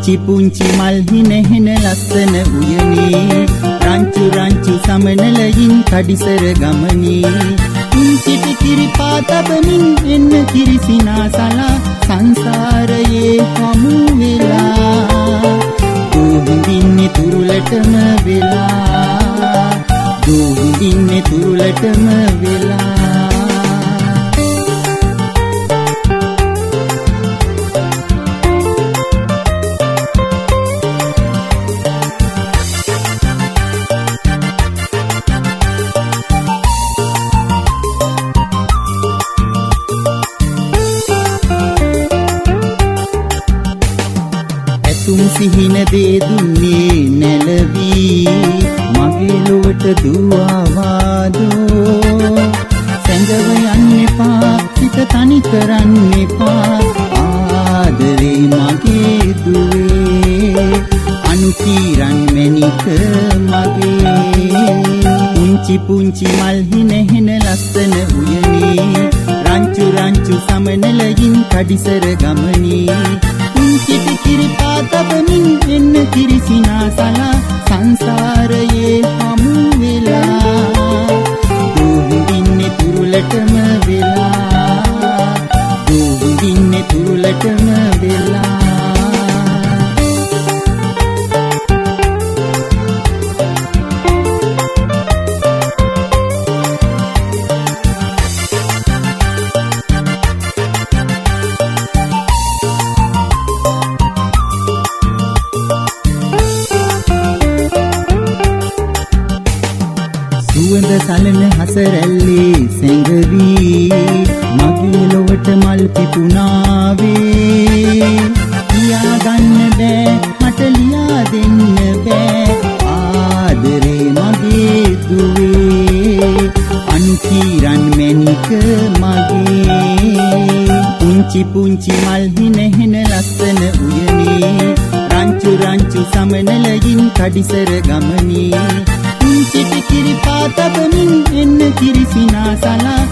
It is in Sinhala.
පුංචි පුංචි මල් හිනෙහෙන ලස්සන උයනේ රංචු රංචු සමනලයින් කඩිසර ගමනේ පුංචිට කිරි පාතබමින් එන්න කිරිසිනාසලා සංසාරයේ හමු වෙලා දුවිදින්නේ තුරුලටම වෙලා දුවිදින්නේ තුරුලටම වෙලා සිහින දේ දුන්නේ නැලවී මගේ ලොවට දුවවාදෝ සැඟව යන්න එපා සිත තනි කරන්න එපා ආදරේ මගේ දුවේ අනුකීරන් මැණික මගේ පුංචි පුංචි මල් හිනෙහෙන ලස්සන උයනේ රංචු රංචු සමනලයින් කඩිසර ගමනේ පුංචිට කිරි පාතබමින් එන්න කිරිසිනාසලා සංසාරයේ හමු වෙලා දුවිදින්නේ තුරුලටම වෙලා දුවිදින්නේ තුරුලටම වෙලා සුවඳ සලන හසරැල්ලේ සැඟවී මගේ ලොවට මල් පිපුණාවේ කියා ගන්න බෑ මට ලියා දෙන්න බෑ ආදරේ මගේ දුවේ අනුකීරන් මැණික මගේ පුංචි පුංචි මල් හිනෙහෙන ලස්සන උයනේ රංචු රංචු සමනලයින් කඩිසර ගමනේ පුංචිට කිරි පාතබමින් එන්න කිරිසිනාසලා